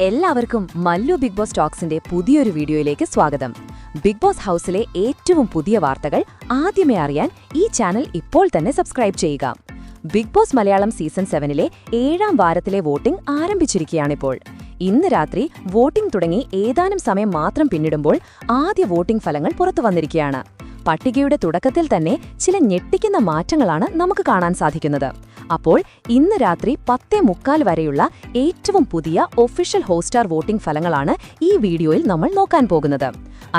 എല്ലാവർക്കും Mallu big boss ടോക്സിന്റെ പുതിയൊരു വീഡിയോയിലേക്ക് സ്വാഗതം. ബിഗ് ബോസ് ഹൗസിലെ ഏറ്റവും പുതിയ വാർത്തകൾ ആദ്യമേ അറിയാൻ ഈ ചാനൽ ഇപ്പോൾ തന്നെ സബ്സ്ക്രൈബ് ചെയ്യുക. ബിഗ് ബോസ് മലയാളം സീസൺ 7ലെ 7ാം വാരത്തിലെ വോട്ടിംഗ് ആരംഭിച്ചിരിക്കുകയാണിപ്പോൾ. ഇന്ന് രാത്രി വോട്ടിംഗ് തുടങ്ങി ഏതാനും സമയം മാത്രം പിന്നിടുമ്പോൾ ആദ്യ വോട്ടിംഗ് ഫലങ്ങൾ പുറത്തുവന്നിരിക്കുകയാണ്. പട്ടികയുടെ തുടക്കത്തിൽ തന്നെ ചില ഞെട്ടിക്കുന്ന മാറ്റങ്ങളാണ് നമുക്ക് കാണാൻ സാധിക്കുന്നത്. അപ്പോൾ ഇന്ന് രാത്രി 10:45 വരെയുള്ള ഏറ്റവും പുതിയ ഒഫീഷ്യൽ ഹോട്ട്സ്റ്റാർ വോട്ടിംഗ് ഫലങ്ങളാണ് ഈ വീഡിയോയിൽ നമ്മൾ നോക്കാൻ പോകുന്നത്.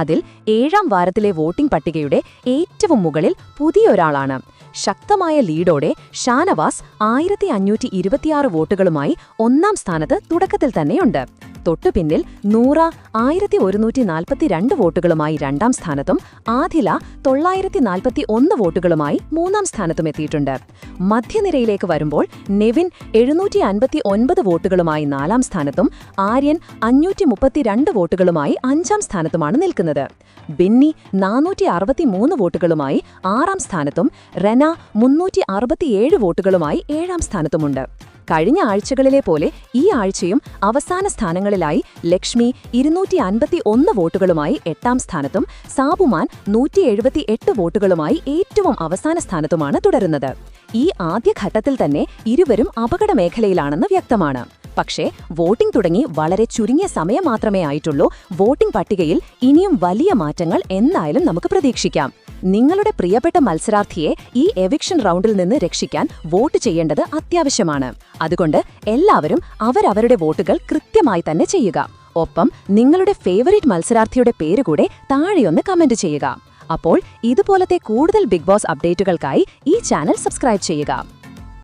അതിൽ 7ാം വാരത്തിലെ വോട്ടിംഗ് പട്ടികയുടെ ഏറ്റവും മുകളിൽ പുതിയൊരാളാണ്. ശക്തമായ ലീഡോടെ ഷാനവാസ് 1526 വോട്ടുകളുമായി 1ാം സ്ഥാനത്ത് തുടക്കത്തിൽ തന്നെയുണ്ട്. തൊട്ടുപിന്നിൽ നൂറ 1142 വോട്ടുകളുമായി 2ാം സ്ഥാനത്തും ആദില 941 വോട്ടുകളുമായി 3ാം സ്ഥാനത്തും എത്തിയിട്ടുണ്ട്. മധ്യനിരയിലേക്ക് വരുമ്പോൾ നെവിൻ 759 വോട്ടുകളുമായി 4ാം സ്ഥാനത്തും ആര്യൻ 532 വോട്ടുകളുമായി 5ാം സ്ഥാനത്തുമാണ് നിൽക്കുന്നത്. ബെന്നി 463 വോട്ടുകളുമായി 6ാം സ്ഥാനത്തും റെന 367 വോട്ടുകളുമായി 7ാം സ്ഥാനത്തുമുണ്ട്. കഴിഞ്ഞ ആഴ്ചകളിലെ പോലെ ഈ ആഴ്ചയും അവസാന സ്ഥാനങ്ങളിലായി ലക്ഷ്മി 251 വോട്ടുകളുമായി 8ാം സ്ഥാനത്തും സാബുമാൻ 178 വോട്ടുകളുമായി ഏറ്റവും അവസാന സ്ഥാനത്തുമാണ് തുടരുന്നത്. ഈ ആദ്യഘട്ടത്തിൽ തന്നെ ഇരുവരും അപകടമേഖലയിലാണെന്ന് വ്യക്തമാണ്. പക്ഷേ വോട്ടിംഗ് തുടങ്ങി വളരെ ചുരുങ്ങിയ സമയം മാത്രമേ ആയിട്ടുള്ളൂ. വോട്ടിംഗ് പട്ടികയിൽ ഇനിയും വലിയ മാറ്റങ്ങൾ എന്തായാലും നമുക്ക് പ്രതീക്ഷിക്കാം. നിങ്ങളുടെ പ്രിയപ്പെട്ട മത്സരാർത്ഥിയെ ഈ എവിക്ഷൻ റൗണ്ടിൽ നിന്ന് രക്ഷിക്കാൻ വോട്ട് ചെയ്യേണ്ടത് അത്യാവശ്യമാണ്. അതുകൊണ്ട് എല്ലാവരും അവരവരുടെ വോട്ടുകൾ കൃത്യമായി തന്നെ ചെയ്യുക. ഒപ്പം നിങ്ങളുടെ ഫേവറിറ്റ് മത്സരാർത്ഥിയുടെ പേര് കൂടെ താഴെയൊന്ന് കമന്റ് ചെയ്യുക. അപ്പോൾ ഇതുപോലത്തെ കൂടുതൽ ബിഗ് ബോസ് അപ്ഡേറ്റുകൾക്കായി ഈ ചാനൽ സബ്സ്ക്രൈബ് ചെയ്യുക.